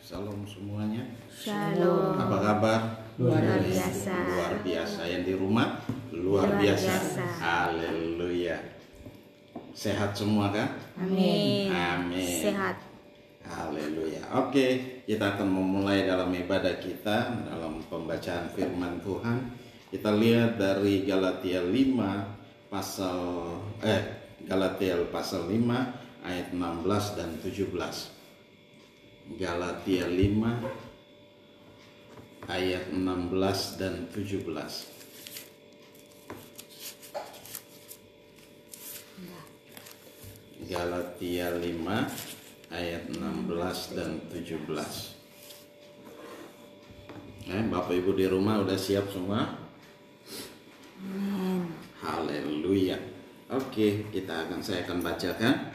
Salam semuanya. Shalom. Apa kabar? Luar biasa. Luar biasa. Yang di rumah luar biasa. Haleluya. Sehat semua kan? Amin. Amin. Sehat. Haleluya. Oke, kita akan memulai dalam ibadah kita dalam pembacaan firman Tuhan. Kita lihat dari Galatia 5 pasal 5 ayat 16 dan 17. Galatia 5 ayat 16 dan 17. Galatia 5 ayat 16 dan 17. Bapak Ibu di rumah udah siap semua? Amin. Haleluya. Oke, saya akan bacakan.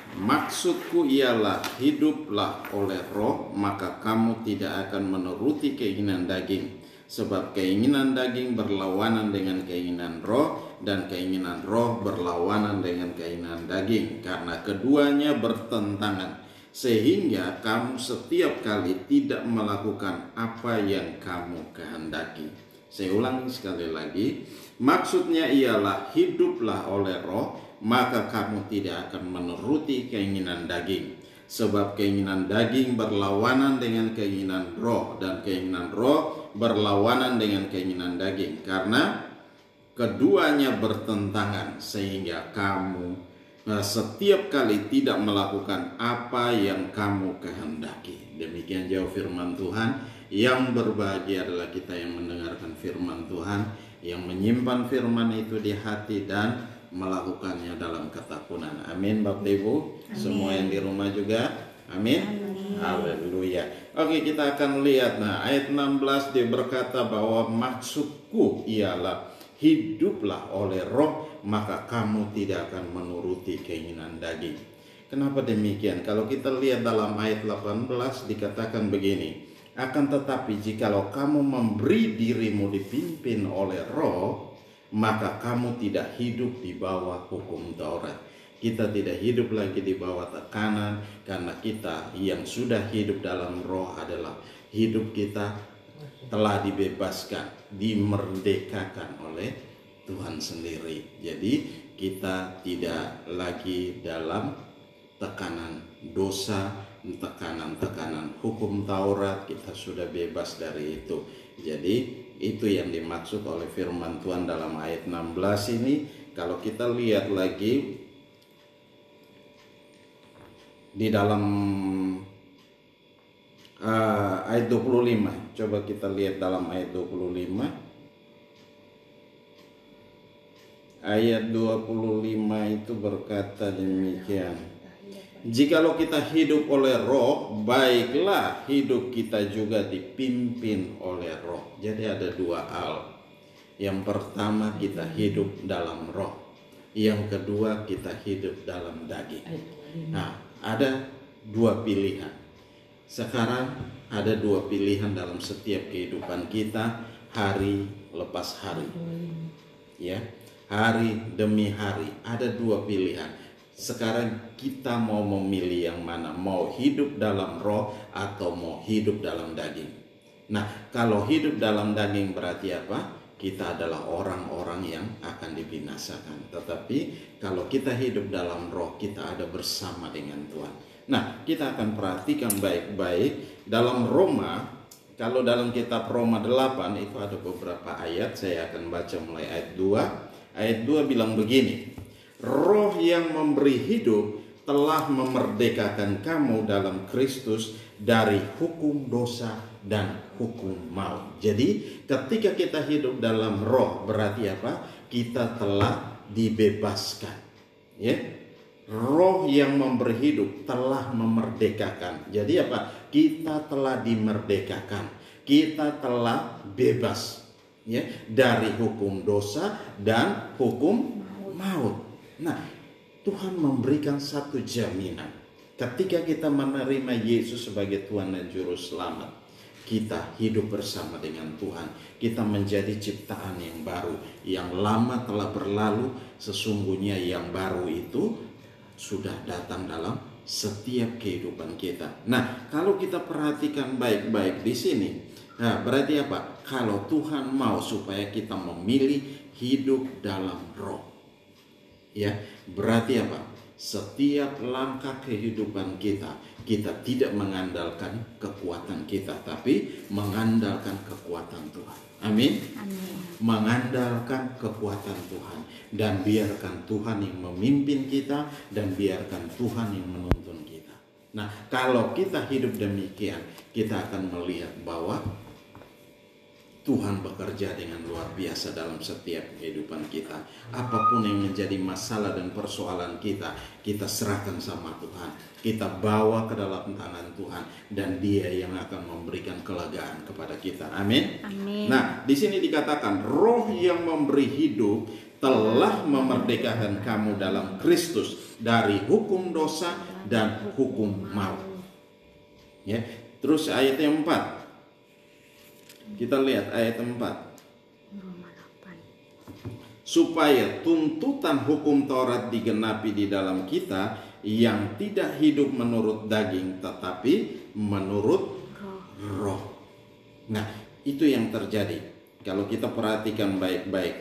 Maksudku ialah hiduplah oleh roh, maka kamu tidak akan menuruti keinginan daging. Sebab keinginan daging berlawanan dengan keinginan roh, dan keinginan roh berlawanan dengan keinginan daging. Karena keduanya bertentangan, sehingga kamu setiap kali tidak melakukan apa yang kamu kehendaki. Saya ulangi sekali lagi. Maksudnya ialah hiduplah oleh roh, maka kamu tidak akan menuruti keinginan daging. Sebab keinginan daging berlawanan dengan keinginan roh, dan keinginan roh berlawanan dengan keinginan daging. Karena keduanya bertentangan, sehingga kamu setiap kali tidak melakukan apa yang kamu kehendaki. Demikian jauh firman Tuhan. Yang berbahagia adalah kita yang mendengarkan firman Tuhan, yang menyimpan firman itu di hati dan melakukannya dalam ketekunan. Amin Bapak Ibu. Amin. Semua yang di rumah juga. Amin. Haleluya. Oke, kita akan lihat. Ayat 16 dia berkata bahwa maksudku ialah hiduplah oleh roh, maka kamu tidak akan menuruti keinginan daging. Kenapa demikian? Kalau kita lihat dalam ayat 18 dikatakan begini. Akan tetapi jikalau kamu memberi dirimu dipimpin oleh roh, maka kamu tidak hidup di bawah hukum Taurat. Kita tidak hidup lagi di bawah tekanan, karena kita yang sudah hidup dalam roh adalah hidup kita telah dibebaskan, dimerdekakan oleh Tuhan sendiri. Jadi kita tidak lagi dalam tekanan dosa, tekanan hukum Taurat. Kita sudah bebas dari itu. Jadi itu yang dimaksud oleh firman Tuhan dalam ayat 16 ini. Kalau kita lihat lagi di dalam ayat 25. Coba kita lihat dalam ayat 25. Ayat 25 itu berkata demikian. Jikalau kita hidup oleh roh, baiklah hidup kita juga dipimpin oleh roh. Jadi ada dua hal. Yang pertama, kita hidup dalam roh. Yang kedua, kita hidup dalam daging. Ada dua pilihan. Sekarang ada dua pilihan dalam setiap kehidupan kita, hari lepas hari. Ya, hari demi hari ada dua pilihan. Sekarang kita mau memilih yang mana, mau hidup dalam roh atau mau hidup dalam daging. Kalau hidup dalam daging berarti apa? Kita adalah orang-orang yang akan dibinasakan. Tetapi kalau kita hidup dalam roh, kita ada bersama dengan Tuhan. Kita akan perhatikan baik-baik dalam Roma. Kalau dalam kitab Roma 8 itu ada beberapa ayat. Saya akan baca mulai ayat 2. Ayat 2 bilang begini. Roh yang memberi hidup telah memerdekakan kamu dalam Kristus dari hukum dosa dan hukum maut. Jadi ketika kita hidup dalam roh berarti apa? Kita telah dibebaskan. Ya. Roh yang memberi hidup telah memerdekakan. Jadi apa? Kita telah dimerdekakan. Kita telah bebas, ya, dari hukum dosa dan hukum maut. Tuhan memberikan satu jaminan. Ketika kita menerima Yesus sebagai Tuhan dan Juru Selamat, kita hidup bersama dengan Tuhan. Kita menjadi ciptaan yang baru. Yang lama telah berlalu, sesungguhnya yang baru itu sudah datang dalam setiap kehidupan kita. Nah, kalau kita perhatikan baik-baik di sini, nah berarti apa? Kalau Tuhan mau supaya kita memilih hidup dalam roh, ya, berarti apa? Setiap langkah kehidupan kita tidak mengandalkan kekuatan kita, tapi mengandalkan kekuatan Tuhan. Amin. Amin. Mengandalkan kekuatan Tuhan, dan biarkan Tuhan yang memimpin kita, dan biarkan Tuhan yang menuntun kita. Nah, kalau kita hidup demikian, kita akan melihat bahwa Tuhan bekerja dengan luar biasa dalam setiap kehidupan kita. Apapun yang menjadi masalah dan persoalan kita serahkan sama Tuhan. Kita bawa ke dalam tangan Tuhan, dan Dia yang akan memberikan kelegaan kepada kita. Amin. Amin. Nah, di sini dikatakan roh yang memberi hidup telah memerdekakan kamu dalam Kristus dari hukum dosa dan hukum maut. Ya, terus ayat yang 4. Kita lihat ayat 4. Roma 8. Supaya tuntutan hukum Taurat digenapi di dalam kita, yang tidak hidup menurut daging tetapi menurut roh. Nah, itu yang terjadi. Kalau kita perhatikan baik-baik,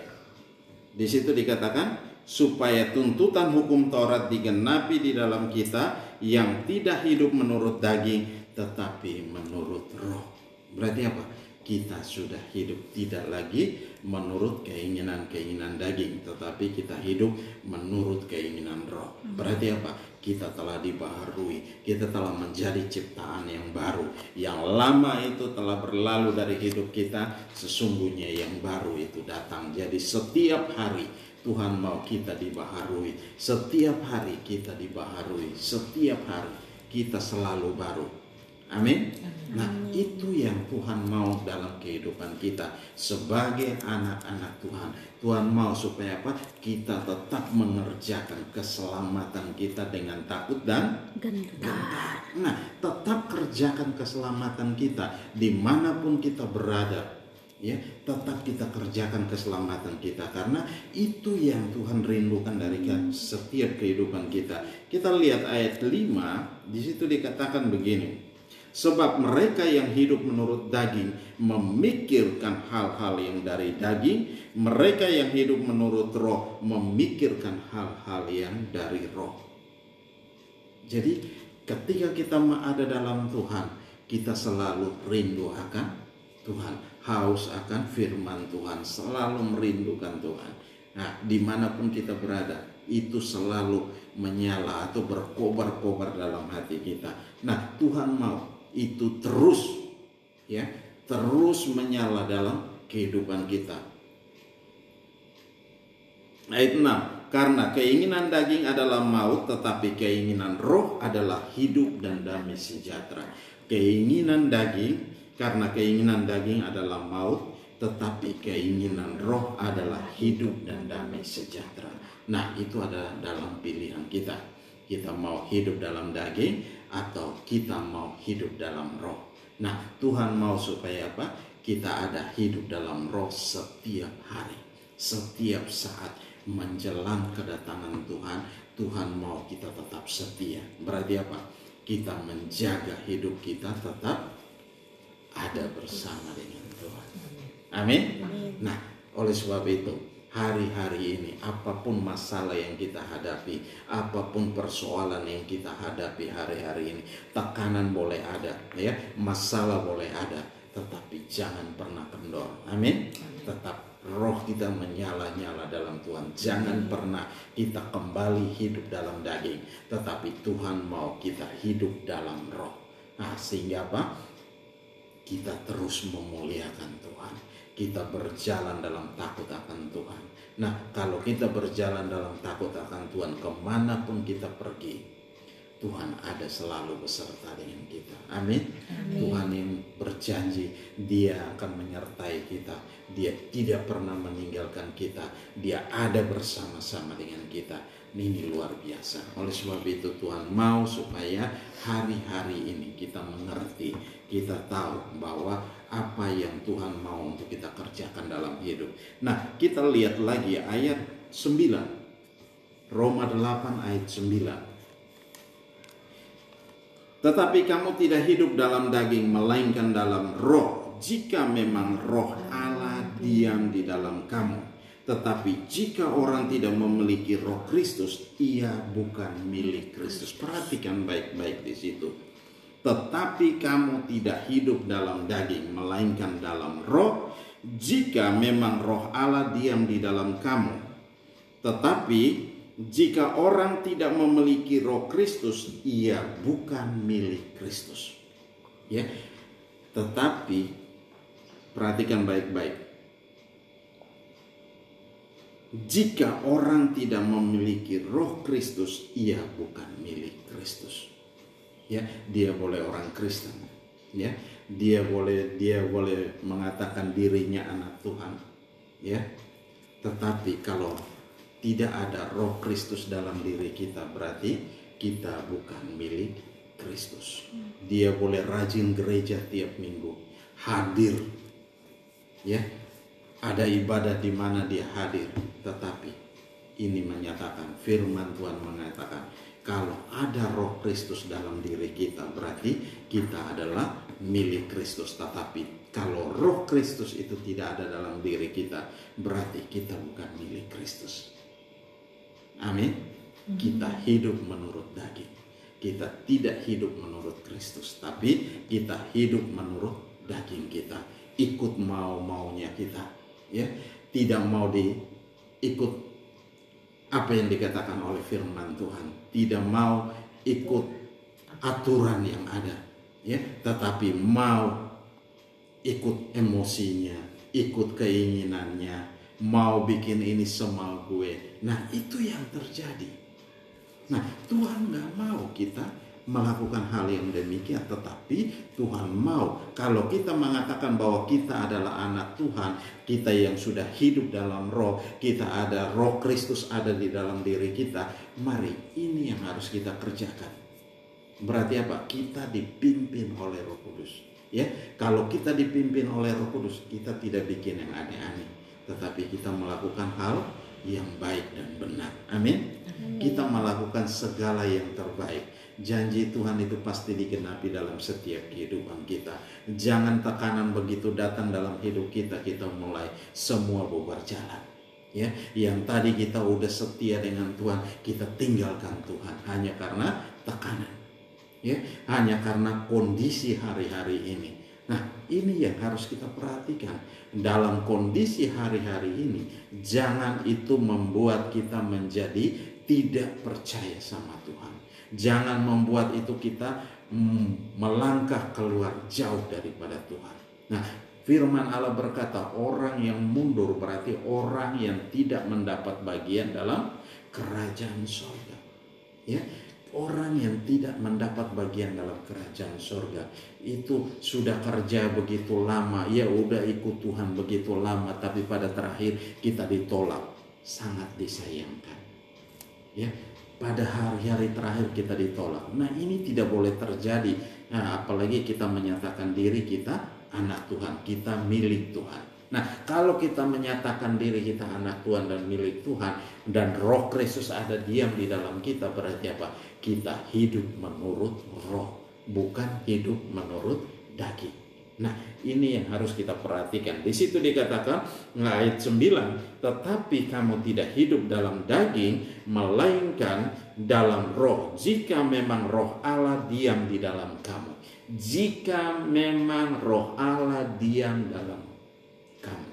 di situ dikatakan supaya tuntutan hukum Taurat digenapi di dalam kita, yang tidak hidup menurut daging tetapi menurut roh. Berarti apa? Kita sudah hidup tidak lagi menurut keinginan-keinginan daging, tetapi kita hidup menurut keinginan roh. Berarti apa? Kita telah dibaharui, kita telah menjadi ciptaan yang baru. Yang lama itu telah berlalu dari hidup kita, sesungguhnya yang baru itu datang. Jadi setiap hari Tuhan mau kita dibaharui, setiap hari kita dibaharui, setiap hari kita selalu baru. Amin. Nah, itu yang Tuhan mau dalam kehidupan kita sebagai anak-anak Tuhan. Tuhan mau supaya apa? Kita tetap mengerjakan keselamatan kita dengan takut dan gentar. Nah, tetap kerjakan keselamatan kita dimanapun kita berada. Ya, tetap kita kerjakan keselamatan kita, karena itu yang Tuhan rindukan dari setiap kehidupan kita. Kita lihat ayat 5, di situ dikatakan begini. Sebab mereka yang hidup menurut daging memikirkan hal-hal yang dari daging, mereka yang hidup menurut roh memikirkan hal-hal yang dari roh. Jadi ketika kita ada dalam Tuhan, kita selalu rindu akan Tuhan, haus akan firman Tuhan, selalu merindukan Tuhan. Nah, dimanapun kita berada, itu selalu menyala atau berkobar-kobar dalam hati kita. Nah, Tuhan mau itu terus, ya, terus menyala dalam kehidupan kita. Ayat 6. Karena keinginan daging adalah maut, tetapi keinginan roh adalah hidup dan damai sejahtera. Keinginan daging, karena keinginan daging adalah maut, tetapi keinginan roh adalah hidup dan damai sejahtera. Nah, itu adalah dalam pilihan kita. Kita mau hidup dalam daging atau kita mau hidup dalam roh. Nah, Tuhan mau supaya apa? Kita ada hidup dalam roh setiap hari, setiap saat menjelang kedatangan Tuhan. Tuhan mau kita tetap setia. Berarti apa? Kita menjaga hidup kita tetap ada bersama dengan Tuhan. Amin. Nah, oleh sebab itu, hari-hari ini apapun masalah yang kita hadapi, apapun persoalan yang kita hadapi hari-hari ini, tekanan boleh ada, ya, masalah boleh ada, tetapi jangan pernah kendor. Amin. Tetap roh kita menyala-nyala dalam Tuhan. Jangan pernah kita kembali hidup dalam daging, tetapi Tuhan mau kita hidup dalam roh. Nah, sehingga apa? Kita terus memuliakan Tuhan. Kita berjalan dalam takut akan Tuhan. Nah, kalau kita berjalan dalam takut akan Tuhan, kemanapun kita pergi, Tuhan ada selalu beserta dengan kita. Amin. Tuhan yang berjanji Dia akan menyertai kita. Dia tidak pernah meninggalkan kita. Dia ada bersama-sama dengan kita. Ini luar biasa. Oleh sebab itu Tuhan mau supaya hari-hari ini kita mengerti, kita tahu bahwa apa yang Tuhan mau untuk kita kerjakan dalam hidup. Nah, kita lihat lagi ayat 9. Roma 8 ayat 9. Tetapi kamu tidak hidup dalam daging, melainkan dalam roh. Jika memang roh Allah diam di dalam kamu. Tetapi jika orang tidak memiliki roh Kristus, ia bukan milik Kristus. Perhatikan baik-baik di situ. Tetapi kamu tidak hidup dalam daging, melainkan dalam roh. Jika memang roh Allah diam di dalam kamu. Tetapi jika orang tidak memiliki roh Kristus, ia bukan milik Kristus. Ya. Tetapi perhatikan baik-baik. Jika orang tidak memiliki roh Kristus, ia bukan milik Kristus. Ya, dia boleh orang Kristen. Ya, dia boleh mengatakan dirinya anak Tuhan. Ya. Tetapi kalau tidak ada roh Kristus dalam diri kita, berarti kita bukan milik Kristus. Dia boleh rajin gereja tiap minggu, hadir, ya, ada ibadah di mana dia hadir, tetapi ini menyatakan, firman Tuhan mengatakan, kalau ada roh Kristus dalam diri kita, berarti kita adalah milik Kristus. Tetapi kalau roh Kristus itu tidak ada dalam diri kita, berarti kita bukan milik Kristus. Amin. Kita hidup menurut daging. Kita tidak hidup menurut Kristus, tapi kita hidup menurut daging kita. Ikut mau-maunya kita, ya. Tidak mau diikut apa yang dikatakan oleh firman Tuhan. Tidak mau ikut aturan yang ada, ya. Tetapi mau ikut emosinya, ikut keinginannya, mau bikin ini semau gue. Nah, itu yang terjadi. Nah, Tuhan gak mau kita melakukan hal yang demikian. Tetapi Tuhan mau kalau kita mengatakan bahwa kita adalah anak Tuhan, kita yang sudah hidup dalam roh, kita ada roh Kristus ada di dalam diri kita. Mari, ini yang harus kita kerjakan. Berarti apa? Kita dipimpin oleh Roh Kudus. Ya, kalau kita dipimpin oleh Roh Kudus, kita tidak bikin yang aneh-aneh, tetapi kita melakukan hal yang baik dan benar. Amin. Kita melakukan segala yang terbaik. Janji Tuhan itu pasti digenapi dalam setiap kehidupan kita. Jangan tekanan begitu datang dalam hidup kita, kita mulai semua bubar jalan. Ya, yang tadi kita udah setia dengan Tuhan, kita tinggalkan Tuhan hanya karena tekanan. Ya, hanya karena kondisi hari-hari ini. Nah, ini yang harus kita perhatikan. Dalam kondisi hari-hari ini, jangan itu membuat kita menjadi tidak percaya sama Tuhan. Jangan membuat itu kita melangkah keluar jauh daripada Tuhan. Nah, firman Allah berkata, orang yang mundur berarti orang yang tidak mendapat bagian dalam kerajaan surga. Ya, orang yang tidak mendapat bagian dalam kerajaan surga itu sudah kerja begitu lama, ya udah ikut Tuhan begitu lama, tapi pada terakhir kita ditolak. Sangat disayangkan. Ya, pada hari-hari terakhir kita ditolak. Nah, ini tidak boleh terjadi. Nah, apalagi kita menyatakan diri kita anak Tuhan, kita milik Tuhan. Nah, kalau kita menyatakan diri kita anak Tuhan dan milik Tuhan, dan roh Kristus ada diam di dalam kita, berarti apa? Kita hidup menurut roh, bukan hidup menurut daging. Nah, ini yang harus kita perhatikan. Di situ dikatakan ayat 9, tetapi kamu tidak hidup dalam daging, melainkan dalam roh. Jika memang roh Allah diam di dalam kamu. Jika memang roh Allah diam dalam kamu.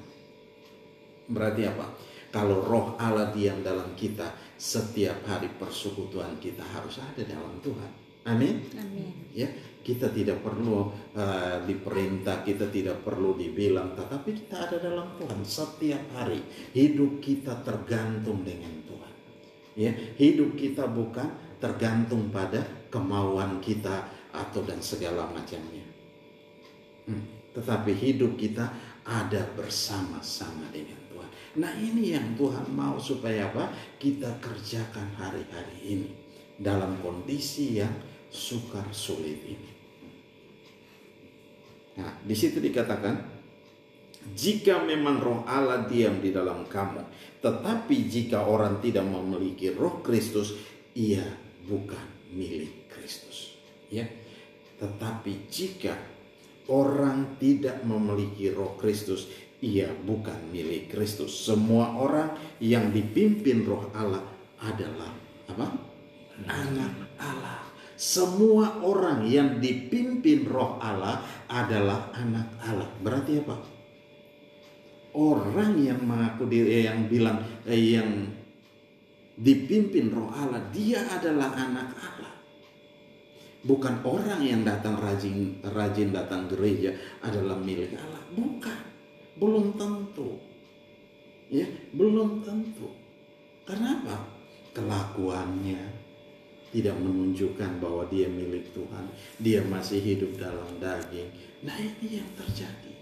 Berarti apa? Kalau roh Allah diam dalam kita, setiap hari persekutuan kita harus ada dalam Tuhan. Amin. Amin. Ya, kita tidak perlu diperintah, kita tidak perlu dibilang, tetapi kita ada dalam Tuhan setiap hari. Hidup kita tergantung dengan Tuhan. Ya, hidup kita bukan tergantung pada kemauan kita atau dan segala macamnya. Tetapi hidup kita ada bersama-sama dengan Tuhan. Nah, ini yang Tuhan mau supaya apa? Kita kerjakan hari-hari ini dalam kondisi yang sukar sulit ini. Nah, di situ dikatakan, jika memang roh Allah diam di dalam kamu, tetapi jika orang tidak memiliki roh Kristus, ia bukan milik Kristus. Ya, Tetapi jika orang tidak memiliki Roh Kristus, ia bukan milik Kristus. Semua orang yang dipimpin Roh Allah adalah apa? Anak Allah. Semua orang yang dipimpin Roh Allah adalah anak Allah. Berarti apa? Orang yang mengaku diri, yang bilang yang dipimpin Roh Allah, dia adalah anak Allah. Bukan orang yang datang rajin datang gereja adalah milik Allah. Bukan. Belum tentu. Ya, belum tentu. Karena apa? Kelakuannya tidak menunjukkan bahwa dia milik Tuhan. Dia masih hidup dalam daging. Nah, ini yang terjadi.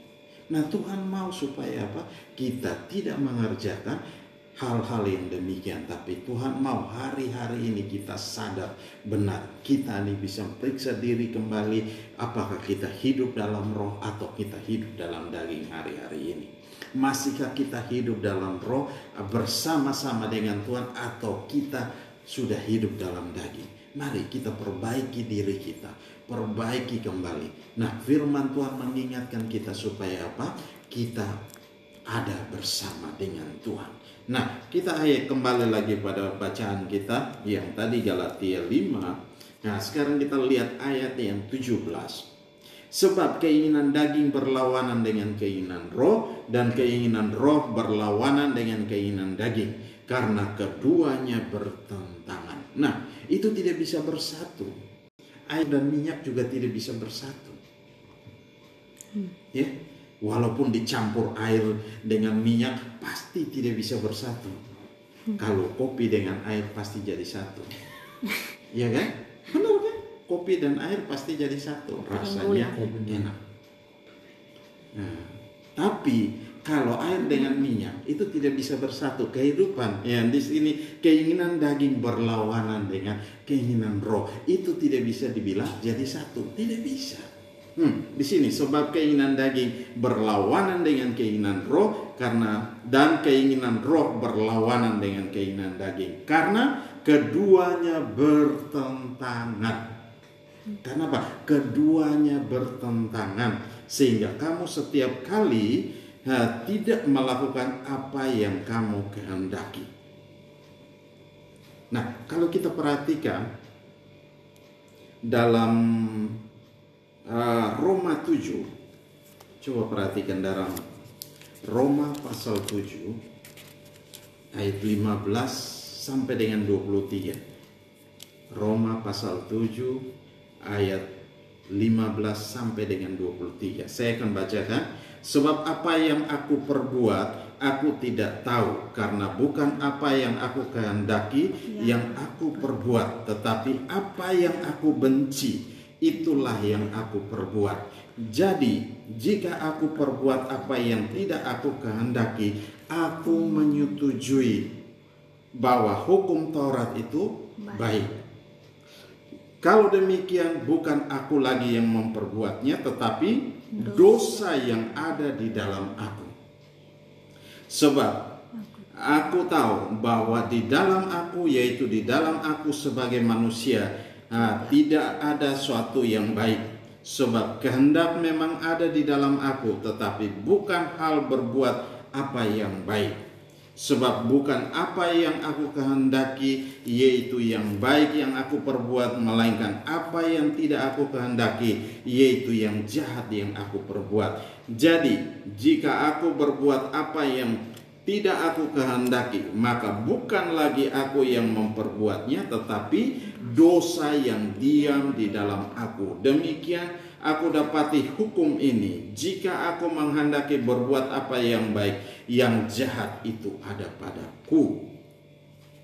Nah, Tuhan mau supaya apa? Kita tidak mengerjakan hal-hal yang demikian, tapi Tuhan mau hari-hari ini kita sadar benar, kita ini bisa periksa diri kembali, apakah kita hidup dalam Roh atau kita hidup dalam daging hari-hari ini. Masihkah kita hidup dalam Roh bersama-sama dengan Tuhan, atau kita sudah hidup dalam daging? Mari kita perbaiki diri kita, perbaiki kembali. Nah, firman Tuhan mengingatkan kita supaya apa? Kita ada bersama dengan Tuhan. Nah, kita kembali lagi pada bacaan kita yang tadi Galatia 5. Nah, sekarang kita lihat ayat yang 17. Sebab keinginan daging berlawanan dengan keinginan roh, dan keinginan roh berlawanan dengan keinginan daging, karena keduanya bertentangan. Nah, itu tidak bisa bersatu. Air dan minyak juga tidak bisa bersatu. Ya, walaupun dicampur air dengan minyak pasti tidak bisa bersatu. Kalau kopi dengan air pasti jadi satu. Ya kan? Benar kan? Kopi dan air pasti jadi satu. Rasanya enak. Nah, tapi kalau air dengan minyak itu tidak bisa bersatu. Kehidupan ya di sini, keinginan daging berlawanan dengan keinginan roh, itu tidak bisa dibilang jadi satu. Tidak bisa. Di sini sebab keinginan daging berlawanan dengan keinginan roh, dan keinginan roh berlawanan dengan keinginan daging, karena keduanya bertentangan. Karena apa? Keduanya bertentangan, sehingga kamu setiap kali tidak melakukan apa yang kamu kehendaki. Nah, kalau kita perhatikan dalam Roma 7, coba perhatikan dalam Roma pasal 7 ayat 15 sampai dengan 23. Roma pasal 7 ayat 15 sampai dengan 23. Saya akan bacakan. Sebab apa yang aku perbuat aku tidak tahu, karena bukan apa yang aku kehendaki yang aku perbuat, tetapi apa yang aku benci itulah yang aku perbuat. Jadi jika aku perbuat apa yang tidak aku kehendaki, aku menyetujui bahwa hukum Taurat itu baik. Kalau demikian, bukan aku lagi yang memperbuatnya, tetapi dosa yang ada di dalam aku. Sebab aku tahu bahwa di dalam aku, yaitu di dalam aku sebagai manusia, tidak ada suatu yang baik. Sebab kehendak memang ada di dalam aku, tetapi bukan hal berbuat apa yang baik. Sebab bukan apa yang aku kehendaki, yaitu yang baik yang aku perbuat, melainkan apa yang tidak aku kehendaki, yaitu yang jahat yang aku perbuat. Jadi jika aku berbuat apa yang tidak aku kehendaki, maka bukan lagi aku yang memperbuatnya, tetapi dosa yang diam di dalam aku. Demikian aku dapati hukum ini: jika aku menghendaki berbuat apa yang baik, yang jahat itu ada padaku.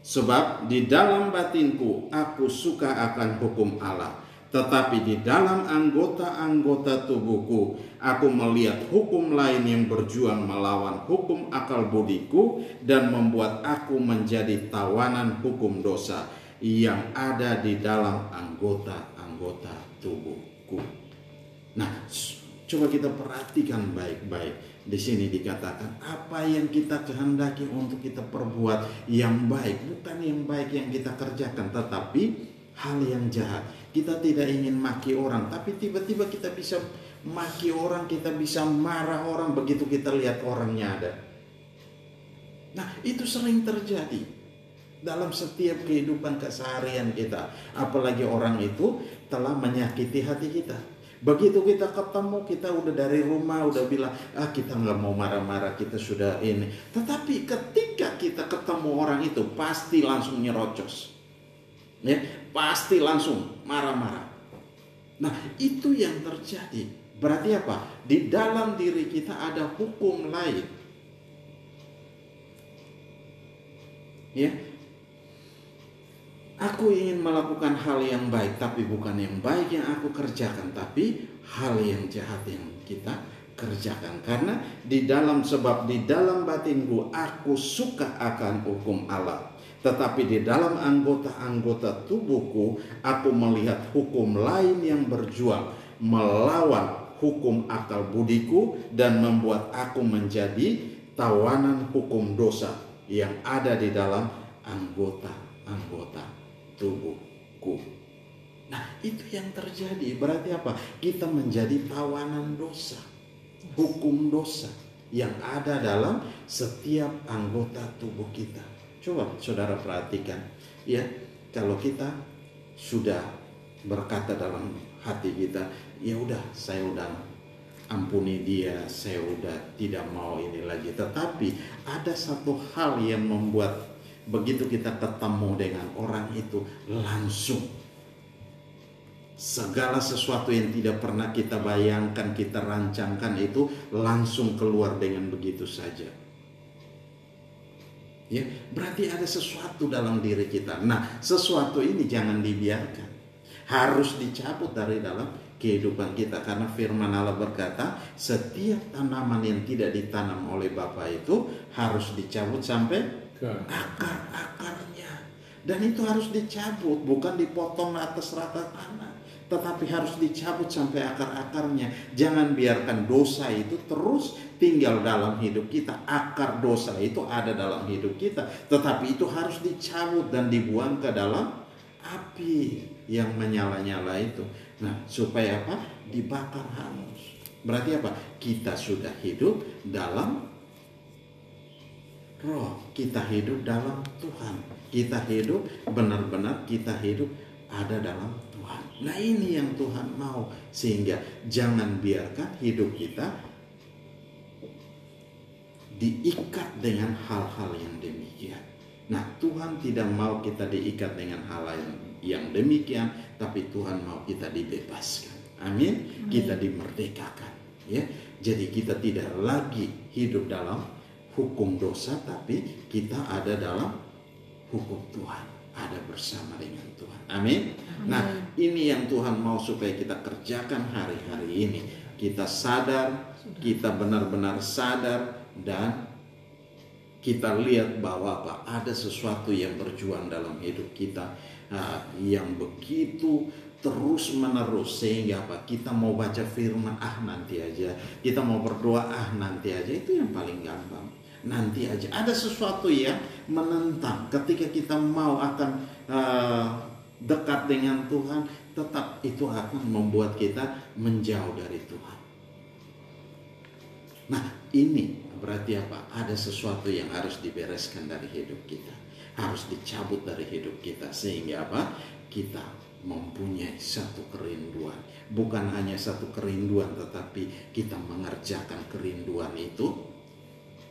Sebab di dalam batinku aku suka akan hukum Allah, tetapi di dalam anggota-anggota tubuhku aku melihat hukum lain yang berjuang melawan hukum akal budiku, dan membuat aku menjadi tawanan hukum dosa yang ada di dalam anggota-anggota tubuhku. Nah, coba kita perhatikan baik-baik. Di sini dikatakan apa yang kita kehendaki untuk kita perbuat yang baik, bukan yang baik yang kita kerjakan, tetapi hal yang jahat. Kita tidak ingin maki orang, tapi tiba-tiba kita bisa maki orang, kita bisa marah orang begitu kita lihat orangnya ada. Nah, itu sering terjadi dalam setiap kehidupan keseharian kita. Apalagi orang itu telah menyakiti hati kita. Begitu kita ketemu, kita udah dari rumah udah bilang, kita nggak mau marah-marah, kita sudah ini. Tetapi ketika kita ketemu orang itu, pasti langsung nyerocos, ya, pasti langsung marah-marah. Nah, itu yang terjadi. Berarti apa? Di dalam diri kita ada hukum lain, ya. Aku ingin melakukan hal yang baik, tapi bukan yang baik yang aku kerjakan, tapi hal yang jahat yang kita kerjakan. Karena di dalam batinku aku suka akan hukum Allah, tetapi di dalam anggota-anggota tubuhku aku melihat hukum lain yang berjuang melawan hukum akal budiku dan membuat aku menjadi tawanan hukum dosa yang ada di dalam anggota-anggota tubuhku. Nah, itu yang terjadi. Berarti apa? Kita menjadi tawanan dosa, hukum dosa yang ada dalam setiap anggota tubuh kita. Coba saudara perhatikan, ya, kalau kita sudah berkata dalam hati kita, ya udah, saya udah ampuni dia, saya udah tidak mau ini lagi. Tetapi ada satu hal yang membuat begitu kita ketemu dengan orang itu, langsung segala sesuatu yang tidak pernah kita bayangkan, kita rancangkan itu langsung keluar dengan begitu saja. Ya, berarti ada sesuatu dalam diri kita. Nah, sesuatu ini jangan dibiarkan. Harus dicabut dari dalam kehidupan kita. Karena firman Allah berkata, setiap tanaman yang tidak ditanam oleh Bapa itu harus dicabut sampai akar-akarnya. Dan itu harus dicabut, bukan dipotong atas rata tanah, tetapi harus dicabut sampai akar-akarnya. Jangan biarkan dosa itu terus tinggal dalam hidup kita. Akar dosa itu ada dalam hidup kita, tetapi itu harus dicabut dan dibuang ke dalam api yang menyala-nyala itu. Nah, supaya apa? Dibakar hangus. Berarti apa? Kita sudah hidup dalam Roh, kita hidup dalam Tuhan. Kita hidup benar-benar, kita hidup ada dalam Tuhan. Nah, ini yang Tuhan mau. Sehingga jangan biarkan hidup kita diikat dengan hal-hal yang demikian. Nah, Tuhan tidak mau kita diikat dengan hal yang demikian, tapi Tuhan mau kita dibebaskan. Amin. Kita dimerdekakan, ya. Jadi kita tidak lagi hidup dalam hukum dosa, tapi kita ada dalam hukum Tuhan, ada bersama dengan Tuhan. Amin. Nah, ini yang Tuhan mau supaya kita kerjakan hari-hari ini. Kita sadar, kita benar-benar sadar, dan kita lihat bahwa ada sesuatu yang berjuang dalam hidup kita, yang begitu terus menerus, sehingga kita mau baca firman, nanti aja, kita mau berdoa, nanti aja. Itu yang paling gampang, nanti aja. Ada sesuatu yang menentang ketika kita mau akan dekat dengan Tuhan, tetap itu akan membuat kita menjauh dari Tuhan. Nah, ini berarti apa? Ada sesuatu yang harus dibereskan dari hidup kita, harus dicabut dari hidup kita, sehingga apa? Kita mempunyai satu kerinduan. Bukan hanya satu kerinduan, tetapi kita mengerjakan kerinduan itu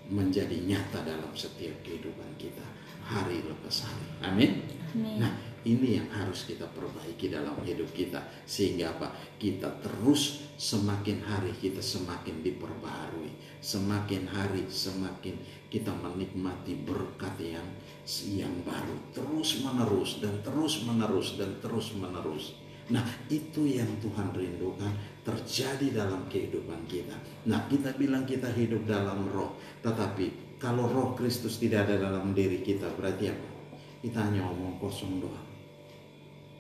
menjadi nyata dalam setiap kehidupan kita, hari lepas hari. Amin. Nah, ini yang harus kita perbaiki dalam hidup kita, sehingga apa? Kita terus semakin hari kita semakin diperbaharui, semakin hari semakin kita menikmati berkat yang baru, terus menerus dan terus menerus dan terus menerus. Nah, itu yang Tuhan rindukan terjadi dalam kehidupan kita. Nah, kita bilang kita hidup dalam roh, tetapi kalau roh Kristus tidak ada dalam diri kita, berarti apa? Kita hanya omong kosong doang.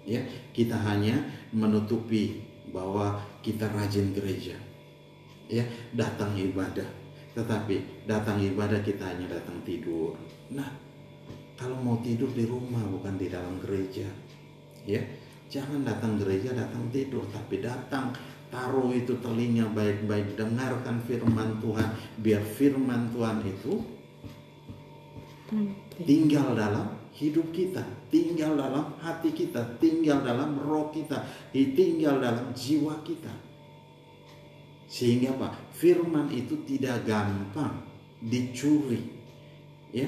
Ya, kita hanya menutupi bahwa kita rajin gereja, ya, datang ibadah, tetapi datang ibadah kita hanya datang tidur. Nah, kalau mau tidur di rumah, bukan di dalam gereja, ya. Jangan datang gereja, datang tidur, tapi datang taruh itu telinga baik-baik, dengarkan firman Tuhan, biar firman Tuhan itu tinggal dalam hidup kita, tinggal dalam hati kita, tinggal dalam roh kita, tinggal dalam jiwa kita. Sehingga apa? Firman itu tidak gampang dicuri. Ya,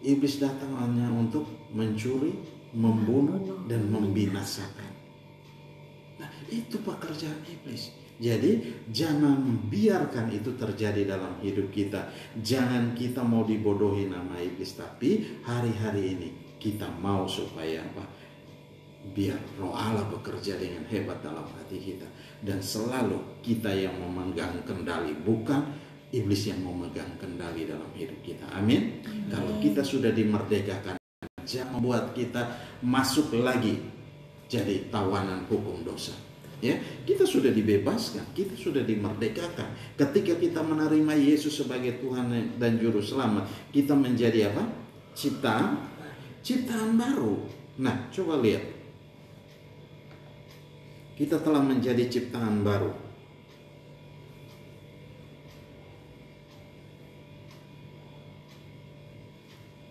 iblis datang hanya untuk mencuri, membunuh, dan membinasakan. Nah, itu pekerjaan iblis. Jadi jangan biarkan itu terjadi dalam hidup kita. Jangan kita mau dibodohi nama iblis, tapi hari-hari ini kita mau supaya apa? Biar roh Allah bekerja dengan hebat dalam hati kita. Dan selalu kita yang memegang kendali, bukan iblis yang memegang kendali dalam hidup kita. Amin. Kalau kita sudah dimerdekakan, jangan membuat kita masuk lagi jadi tawanan hukum dosa. Ya, kita sudah dibebaskan, kita sudah dimerdekakan. Ketika kita menerima Yesus sebagai Tuhan dan Juru Selamat, kita menjadi apa? Ciptaan baru. Nah, coba lihat. Kita telah menjadi ciptaan baru.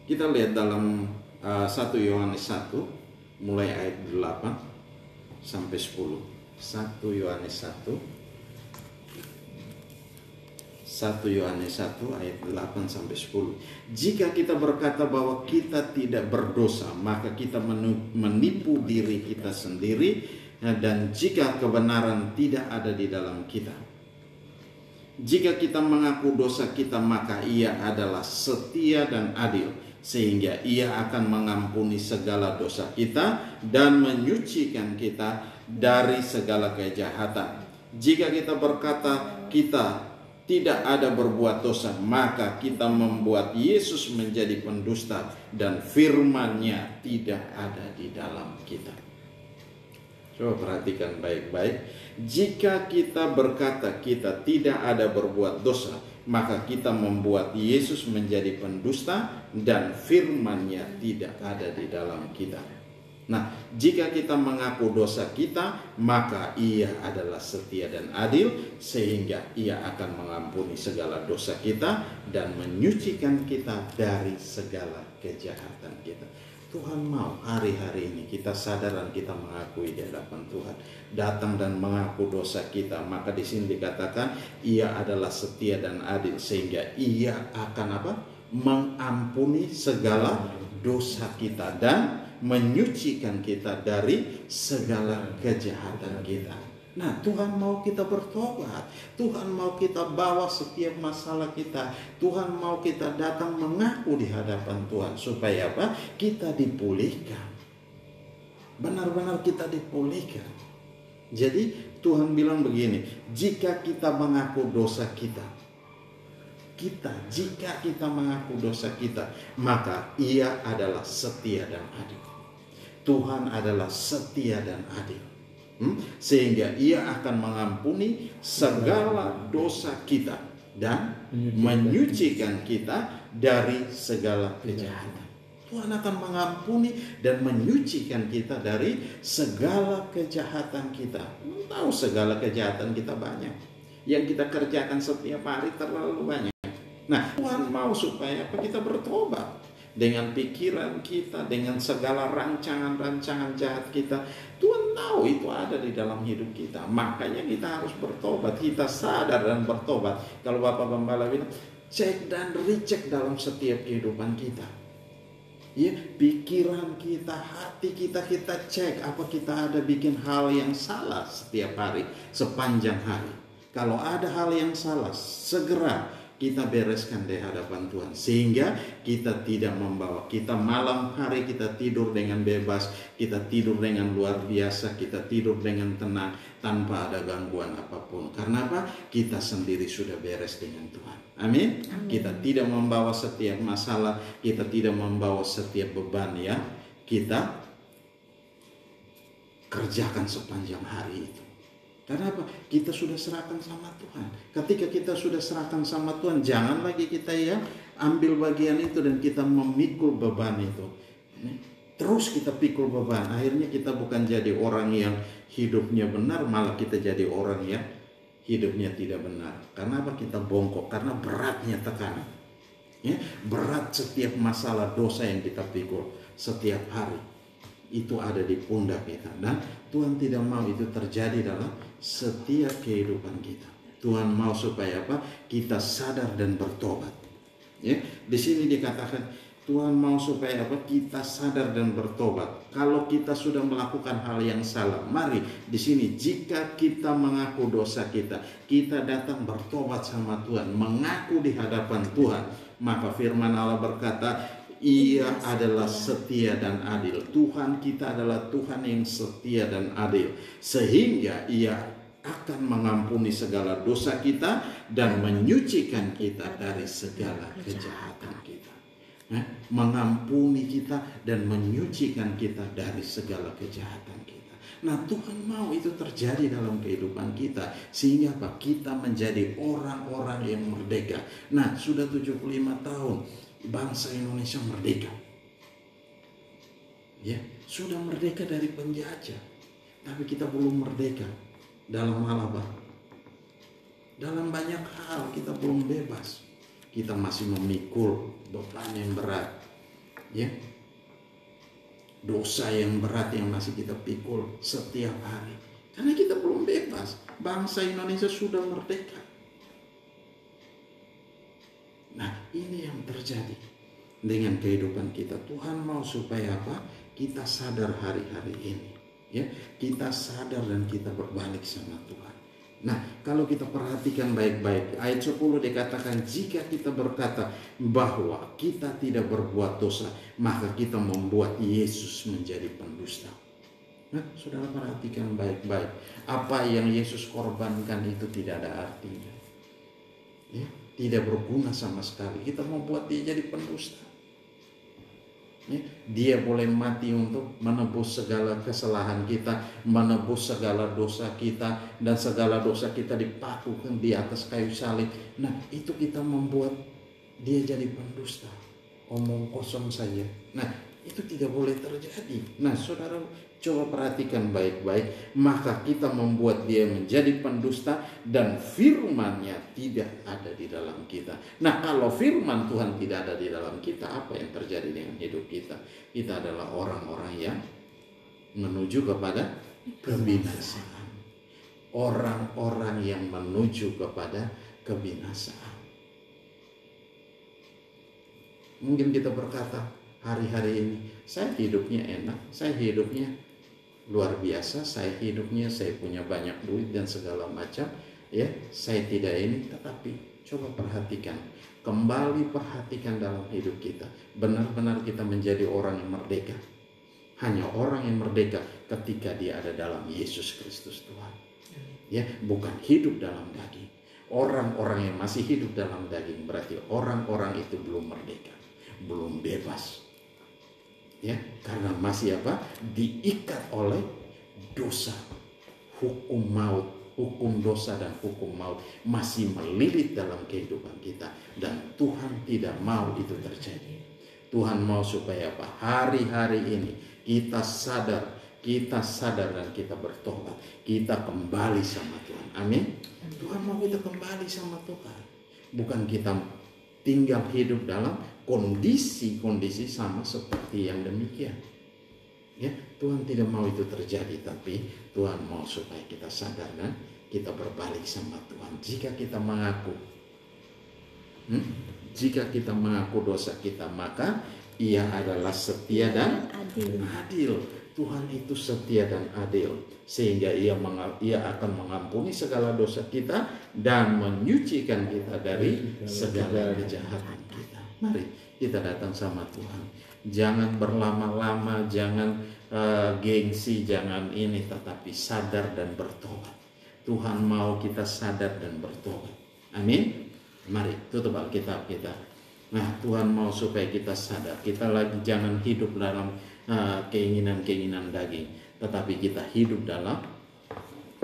Kita lihat dalam 1 Yohanes 1 mulai ayat 8 sampai 10. 1 Yohanes 1 ayat 8 sampai 10. Jika kita berkata bahwa kita tidak berdosa, maka kita menipu diri kita sendiri, dan jika kebenaran tidak ada di dalam kita. Jika kita mengaku dosa kita, maka Ia adalah setia dan adil, sehingga Ia akan mengampuni segala dosa kita dan menyucikan kita dari segala kejahatan. Jika kita berkata kita tidak ada berbuat dosa, maka kita membuat Yesus menjadi pendusta dan firman-Nya tidak ada di dalam kita. Coba perhatikan baik-baik. Jika kita berkata kita tidak ada berbuat dosa, maka kita membuat Yesus menjadi pendusta dan firman-Nya tidak ada di dalam kita. Nah, jika kita mengaku dosa kita, maka Ia adalah setia dan adil, sehingga Ia akan mengampuni segala dosa kita dan menyucikan kita dari segala kejahatan kita. Tuhan mau hari-hari ini kita sadar dan kita mengakui di hadapan Tuhan, datang dan mengaku dosa kita. Maka di sini dikatakan Ia adalah setia dan adil, sehingga Ia akan apa? Mengampuni segala dosa kita dan menyucikan kita dari segala kejahatan kita. Nah, Tuhan mau kita bertobat. Tuhan mau kita bawa setiap masalah kita. Tuhan mau kita datang mengaku di hadapan Tuhan. Supaya apa? Kita dipulihkan. Benar-benar kita dipulihkan. Jadi Tuhan bilang begini, jika kita mengaku dosa kita, jika kita mengaku dosa kita, maka Ia adalah setia dan adil. Tuhan adalah setia dan adil, sehingga Ia akan mengampuni segala dosa kita dan menyucikan kita dari segala kejahatan. Tuhan akan mengampuni dan menyucikan kita dari segala kejahatan kita. Tahu segala kejahatan kita banyak, yang kita kerjakan setiap hari terlalu banyak. Nah, Tuhan mau supaya kita bertobat. Dengan pikiran kita, dengan segala rancangan-rancangan jahat kita, Tuhan tahu itu ada di dalam hidup kita. Makanya kita harus bertobat. Kita sadar dan bertobat. Kalau Bapak Gembala bilang, cek dan recheck dalam setiap kehidupan kita. Ya, pikiran kita, hati kita, kita cek apa kita ada bikin hal yang salah setiap hari, sepanjang hari. Kalau ada hal yang salah, segera kita bereskan di hadapan Tuhan, sehingga kita tidak membawa, kita malam hari kita tidur dengan bebas, kita tidur dengan luar biasa, kita tidur dengan tenang tanpa ada gangguan apapun. Karena apa? Kita sendiri sudah beres dengan Tuhan. Amin. Kita tidak membawa setiap masalah, kita tidak membawa setiap beban ya kita kerjakan sepanjang hari itu. Karena apa? Kita sudah serahkan sama Tuhan. Ketika kita sudah serahkan sama Tuhan, jangan lagi kita ya ambil bagian itu dan kita memikul beban itu. terus kita pikul beban. Akhirnya kita bukan jadi orang yang hidupnya benar, malah kita jadi orang yang hidupnya tidak benar. Karena apa? Kita bongkok, karena beratnya tekanan. Ya, berat setiap masalah dosa yang kita pikul setiap hari itu ada di pundak kita, dan Tuhan tidak mau itu terjadi dalam setiap kehidupan kita. Tuhan mau supaya apa? Kita sadar dan bertobat. Ya, di sini dikatakan Tuhan mau supaya apa? Kita sadar dan bertobat. Kalau kita sudah melakukan hal yang salah, mari di sini jika kita mengaku dosa kita, kita datang bertobat sama Tuhan, mengaku di hadapan Tuhan, maka firman Allah berkata, Ia adalah setia dan adil. Tuhan kita adalah Tuhan yang setia dan adil, sehingga Ia akan mengampuni segala dosa kita dan menyucikan kita dari segala kejahatan kita. Mengampuni kita dan menyucikan kita dari segala kejahatan kita. Nah, Tuhan mau itu terjadi dalam kehidupan kita, sehingga apa? Kita menjadi orang-orang yang merdeka. Nah, sudah 75 tahun bangsa Indonesia merdeka. Ya, sudah merdeka dari penjajah. Tapi kita belum merdeka dalam hal apa? Dalam banyak hal kita belum bebas. Kita masih memikul beban yang berat. Ya. Dosa yang berat yang masih kita pikul setiap hari. Karena kita belum bebas. Bangsa Indonesia sudah merdeka. Nah, ini yang terjadi dengan kehidupan kita. Tuhan mau supaya apa? Kita sadar hari-hari ini. Ya, kita sadar dan kita berbalik sama Tuhan. Nah, kalau kita perhatikan baik-baik, ayat 10 dikatakan, jika kita berkata bahwa kita tidak berbuat dosa, maka kita membuat Yesus menjadi pendusta. Nah, saudara perhatikan baik-baik. Apa yang Yesus korbankan itu tidak ada artinya. Ya, tidak berguna sama sekali. Kita membuat dia jadi pendusta. Ya, dia boleh mati untuk menebus segala kesalahan kita, menebus segala dosa kita, dan segala dosa kita dipakukan di atas kayu salib. Nah, itu kita membuat dia jadi pendusta, omong kosong saja. Nah, itu tidak boleh terjadi. Nah, saudara coba perhatikan baik-baik, maka kita membuat dia menjadi pendusta dan firman-Nya tidak ada di dalam kita. Nah, kalau firman Tuhan tidak ada di dalam kita, apa yang terjadi dengan hidup kita? Kita adalah orang-orang yang menuju kepada kebinasaan. Orang-orang yang menuju kepada kebinasaan. Mungkin kita berkata, hari-hari ini saya hidupnya enak, saya hidupnya luar biasa, saya hidupnya, saya punya banyak duit dan segala macam, ya, saya tidak ini. Tetapi coba perhatikan, kembali perhatikan dalam hidup kita, benar-benar kita menjadi orang yang merdeka. Hanya orang yang merdeka ketika dia ada dalam Yesus Kristus Tuhan, ya, bukan hidup dalam daging. Orang-orang yang masih hidup dalam daging berarti orang-orang itu belum merdeka, belum bebas. Ya, karena masih apa? Diikat oleh dosa, hukum maut, hukum dosa dan hukum maut masih melilit dalam kehidupan kita, dan Tuhan tidak mau itu terjadi. Tuhan mau supaya apa? Hari-hari ini kita sadar dan kita bertobat, kita kembali sama Tuhan. Amin. Tuhan mau kita kembali sama Tuhan, bukan kita tinggal hidup dalam kondisi-kondisi sama seperti yang demikian. Ya, Tuhan tidak mau itu terjadi, tapi Tuhan mau supaya kita sadar dan kita berbalik sama Tuhan. Jika kita mengaku dosa kita, maka Ia adalah setia dan adil. Tuhan itu setia dan adil, sehingga Ia akan mengampuni segala dosa kita dan menyucikan kita dari segala kejahatan kita. Mari kita datang sama Tuhan. Jangan berlama-lama, jangan gengsi, jangan ini, tetapi sadar dan bertobat. Tuhan mau kita sadar dan bertobat. Amin. Mari tutup Alkitab kita. Nah, Tuhan mau supaya kita sadar. Kita lagi jangan hidup dalam keinginan-keinginan daging, tetapi kita hidup dalam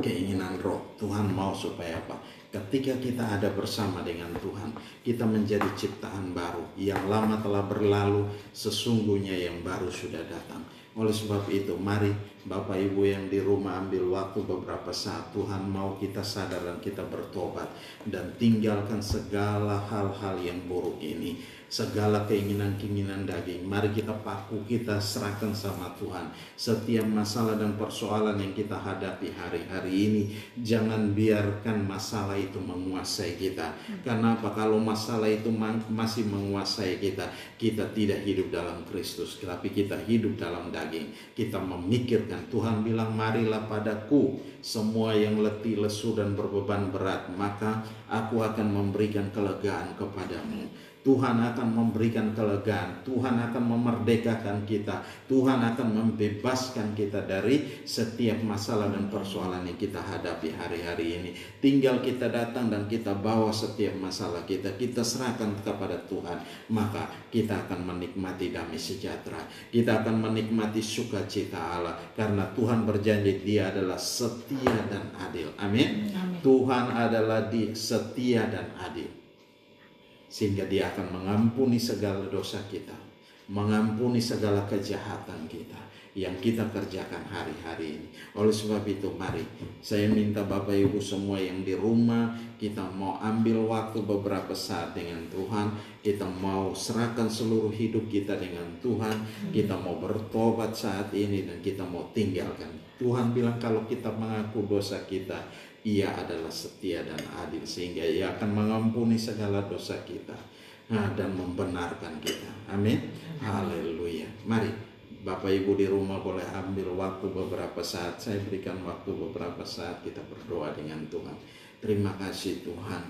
keinginan roh. Tuhan mau supaya apa? Ketika kita ada bersama dengan Tuhan, kita menjadi ciptaan baru. Yang lama telah berlalu, sesungguhnya yang baru sudah datang. Oleh sebab itu, mari Bapak Ibu yang di rumah ambil waktu beberapa saat. Tuhan mau kita sadar dan kita bertobat dan tinggalkan segala hal-hal yang buruk ini. Segala keinginan-keinginan daging, mari kita paku, kita serahkan sama Tuhan. Setiap masalah dan persoalan yang kita hadapi hari-hari ini, jangan biarkan masalah itu menguasai kita. Karena apa? Kalau masalah itu masih menguasai kita, kita tidak hidup dalam Kristus, tapi kita hidup dalam daging. Kita memikirkan, Tuhan bilang, marilah padaku semua yang letih, lesu dan berbeban berat, maka aku akan memberikan kelegaan kepadamu. Tuhan akan memberikan kelegaan, Tuhan akan memerdekakan kita, Tuhan akan membebaskan kita dari setiap masalah dan persoalan yang kita hadapi hari-hari ini. Tinggal kita datang dan kita bawa setiap masalah kita serahkan kepada Tuhan, maka kita akan menikmati damai sejahtera, kita akan menikmati sukacita Allah, karena Tuhan berjanji Dia adalah setia dan adil. Amin. Tuhan adalah setia dan adil, sehingga Dia akan mengampuni segala dosa kita, mengampuni segala kejahatan kita yang kita kerjakan hari-hari ini. Oleh sebab itu, mari saya minta Bapak Ibu semua yang di rumah, kita mau ambil waktu beberapa saat dengan Tuhan. Kita mau serahkan seluruh hidup kita dengan Tuhan. Kita mau bertobat saat ini dan kita mau tinggalkan. Tuhan bilang kalau kita mengaku dosa kita, Ia adalah setia dan adil, sehingga Ia akan mengampuni segala dosa kita dan membenarkan kita. Amin. Haleluya. Mari Bapak Ibu di rumah boleh ambil waktu beberapa saat. Saya berikan waktu beberapa saat, kita berdoa dengan Tuhan. Terima kasih Tuhan,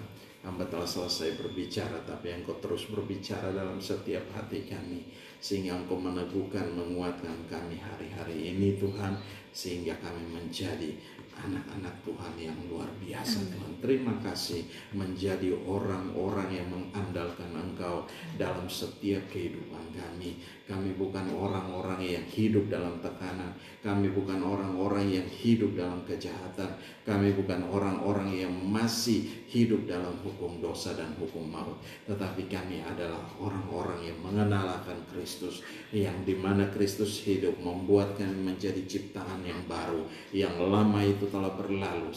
Hamba telah selesai berbicara, tapi Engkau terus berbicara dalam setiap hati kami, sehingga Engkau meneguhkan, menguatkan kami hari-hari ini Tuhan, sehingga kami menjadi anak-anak Tuhan yang luar biasa. Tuhan, terima kasih menjadi orang-orang yang mengandalkan Engkau dalam setiap kehidupan kami. Kami bukan orang-orang yang hidup dalam tekanan, kami bukan orang-orang yang hidup dalam kejahatan, kami bukan orang-orang yang masih hidup dalam hukum dosa dan hukum maut, tetapi kami adalah orang-orang yang mengenal akan Kristus, yang dimana Kristus hidup membuat kami menjadi ciptaan yang baru. Yang lama itu telah berlalu,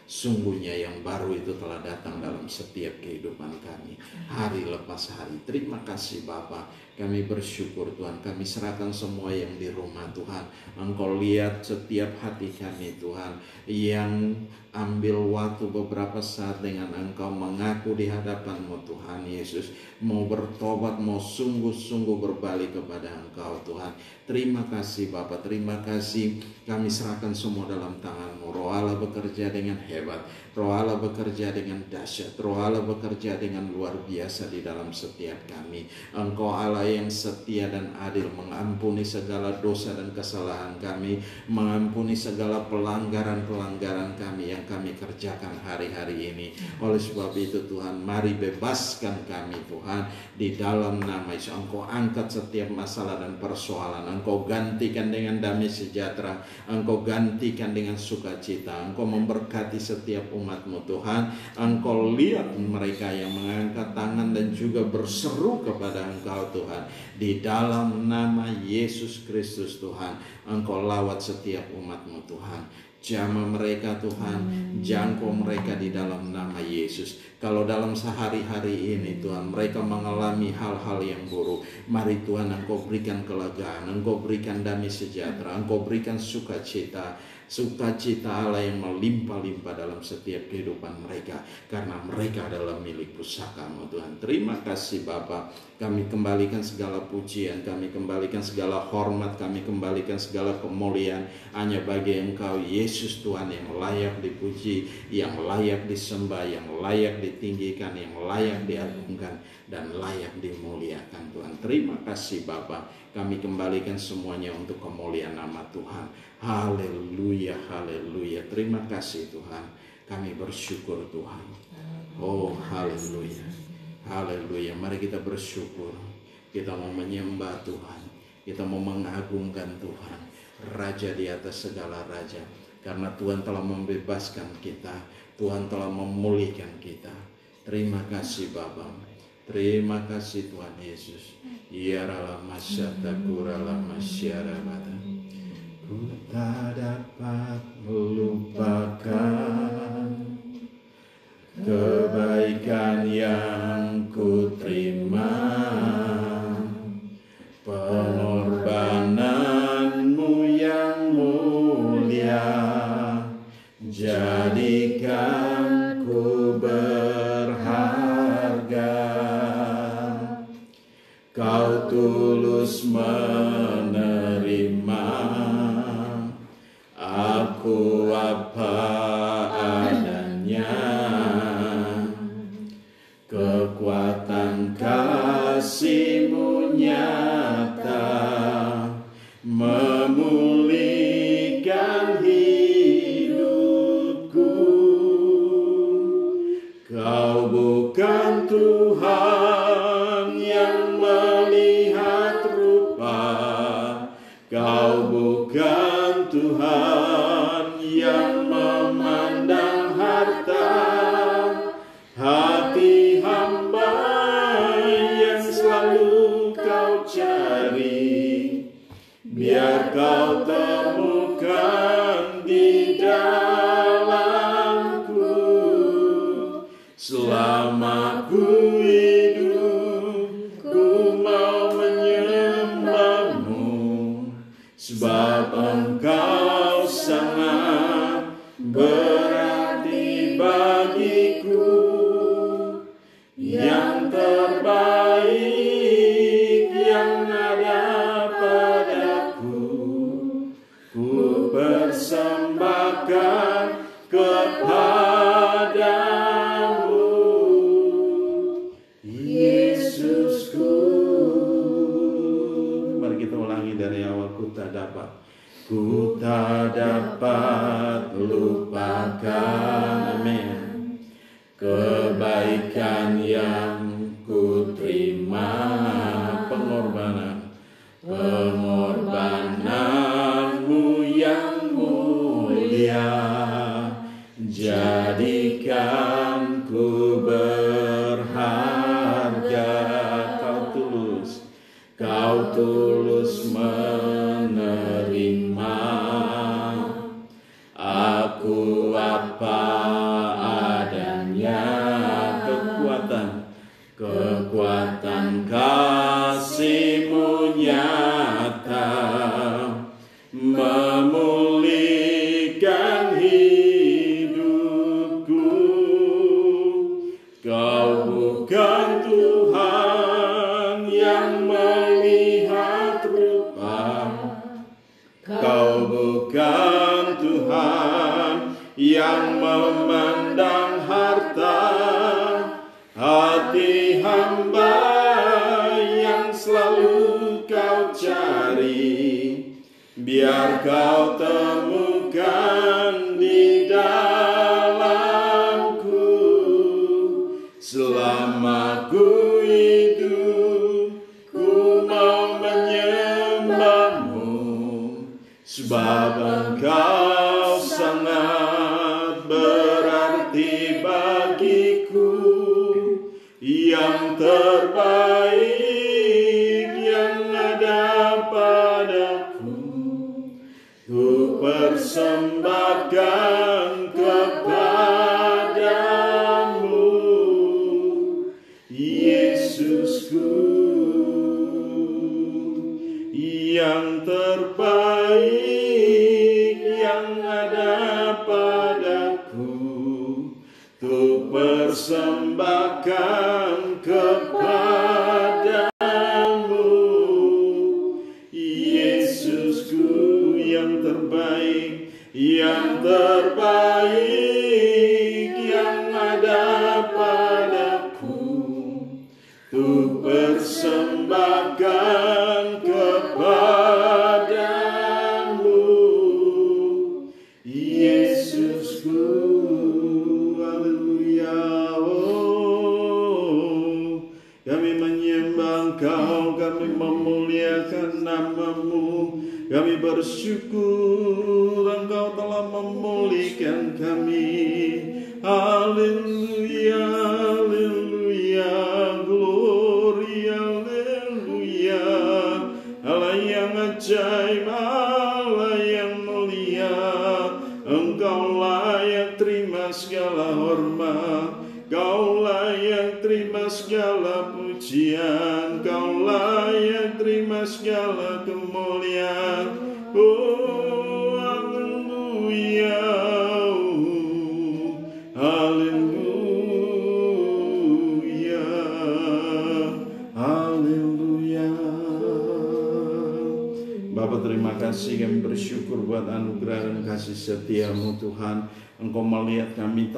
sungguhnya yang baru itu telah datang dalam setiap kehidupan kami, hari lepas hari. Terima kasih Bapa, kami bersyukur Tuhan. Kami serahkan semua yang di rumah Tuhan. Engkau lihat setiap hati kami Tuhan, yang ambil waktu beberapa saat dengan Engkau, mengaku di hadapan-Mu Tuhan Yesus, mau bertobat, mau sungguh-sungguh berbalik kepada Engkau Tuhan. Terima kasih Bapa, terima kasih. Kami serahkan semua dalam tangan-Mu. Roh Allah bekerja dengan hebat, Roh Allah bekerja dengan dahsyat, Roh Allah bekerja dengan luar biasa di dalam setiap kami. Engkau Allah yang setia dan adil, mengampuni segala dosa dan kesalahan kami, mengampuni segala pelanggaran-pelanggaran kami yang kami kerjakan hari-hari ini. Oleh sebab itu Tuhan, mari bebaskan kami Tuhan, di dalam nama Yesus. Engkau angkat setiap masalah dan persoalan, Engkau gantikan dengan damai sejahtera, Engkau gantikan dengan sukacita. Engkau memberkati setiap umat-Mu Tuhan. Engkau lihat mereka yang mengangkat tangan dan juga berseru kepada Engkau Tuhan, di dalam nama Yesus Kristus Tuhan. Engkau lawat setiap umat-Mu Tuhan. Jamah mereka Tuhan, jangkau mereka di dalam nama Yesus. Kalau dalam sehari-hari ini Tuhan, mereka mengalami hal-hal yang buruk, mari Tuhan Engkau berikan kelegaan, Engkau berikan damai sejahtera, Engkau berikan sukacita Allah yang melimpah-limpah dalam setiap kehidupan mereka, karena mereka adalah milik pusaka-Mu Tuhan. Terima kasih Bapa, kami kembalikan segala pujian, kami kembalikan segala hormat, kami kembalikan segala kemuliaan hanya bagi Engkau Yesus Tuhan, yang layak dipuji, yang layak disembah, yang layak ditinggikan, yang layak diagungkan, dan layak dimuliakan Tuhan. Terima kasih Bapa, kami kembalikan semuanya untuk kemuliaan nama Tuhan. Haleluya, haleluya. Terima kasih Tuhan, kami bersyukur Tuhan. Oh haleluya, haleluya. Mari kita bersyukur, kita mau menyembah Tuhan, kita mau mengagungkan Tuhan, Raja di atas segala raja. Karena Tuhan telah membebaskan kita, Tuhan telah memulihkan kita. Terima kasih Bapa. Terima kasih Tuhan Yesus. Ya rala masyata kurala masyara bata. Ku tak dapat melupakan kebaikan yang ku terima, pengorbananmu yang mulia, jadikan ku berharga. Kau tulus menerima aku apa adanya. Kekuatan kasih-Mu nyata memulihkan hidupku. Kau bukan Tuhan yang melihat rupa, Kau bukan Tuhan yang memandang harta. Hati hamba yang selalu Kau cari, biar Kau temukan di dalamku. Selama ku hidup, ku mau menyembah-Mu, sebab Engkau sangat berarti bagiku. Yang terbaik yang ada padaku, ku persembahkan kepadamu, Yesusku. Mari kita ulangi dari awal. Ku tak dapat lupakan, amin, kebaikan yang ku terima, pengorbananmu yang mulia, jadikan ku berharga. Kau tulus menerima aku apa adanya. Kekuatan kasih-Mu nyata memulihkan hidupku. Kau bukan Tuhan yang melihat rupa, Kau bukan Tuhan yang memandang harta. Hati hamba yang selalu Kau cari, biar Kau temukan di dalamku. Selama ku hidup, ku mau menyembah-Mu, sebab Engkau sangat berarti bagiku. Yang terbaik yang ada padaku, ku persembahkan kepadamu, Yesusku. Yang terbaik yang ada padaku, ku persembahkan kepadamu, Yesusku. Yang terbaik yang ada padaku, ku persembahkan kepadamu, Yesusku. Haleluya. Oh, kami menyembah Engkau, kami memuliakan nama-Mu. Kami bersyukur Engkau telah memulihkan kami. layak terima segala pujian, Kau layak terima segala kemuliaan. Oh, haleluya, haleluya, haleluya. Bapa, terima kasih, kami bersyukur buat anugerah dan kasih setia-Mu Tuhan. Engkau melihat kami,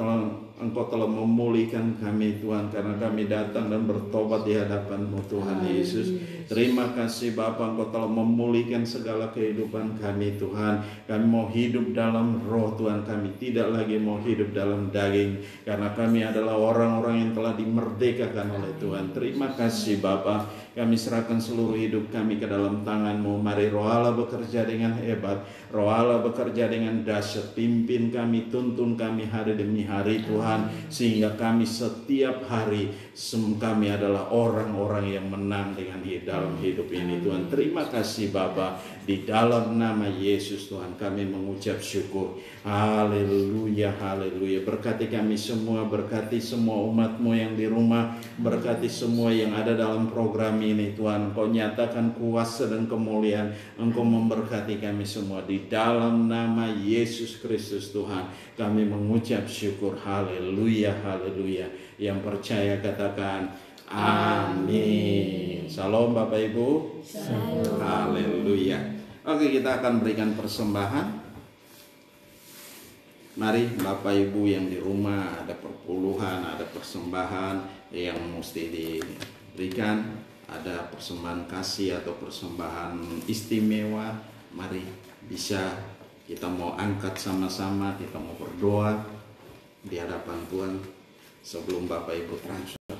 Engkau telah memulihkan kami Tuhan, karena kami datang dan bertobat di hadapan-Mu Tuhan Yesus. Terima kasih Bapa, Engkau telah memulihkan segala kehidupan kami Tuhan. Kami mau hidup dalam roh Tuhan, kami tidak lagi mau hidup dalam daging, karena kami adalah orang-orang yang telah dimerdekakan oleh Tuhan. Terima kasih Bapa, kami serahkan seluruh hidup kami ke dalam tangan-Mu. Mari Roh Allah bekerja dengan hebat, Roh Allah bekerja dengan dahsyat, pimpin kami, tuntun kami hari demi hari Tuhan, sehingga kami setiap hari kami adalah orang-orang yang menang dengan dalam hidup ini Tuhan. Terima kasih Bapa, di dalam nama Yesus Tuhan kami mengucap syukur. Haleluya, haleluya. Berkati kami semua, berkati semua umat-Mu yang di rumah, berkati semua yang ada dalam program ini Tuhan. Engkau nyatakan kuasa dan kemuliaan, Engkau memberkati kami semua. Di dalam nama Yesus Kristus Tuhan kami mengucap syukur. Haleluya, haleluya. Yang percaya katakan amin. Salam Bapak Ibu. Shalom. Haleluya. Oke, kita akan berikan persembahan. Mari Bapak Ibu yang di rumah, ada perpuluhan, ada persembahan yang mesti diberikan, ada persembahan kasih atau persembahan istimewa. Mari bisa kita mau angkat sama-sama, kita mau berdoa di hadapan Tuhan sebelum Bapak Ibu transfer.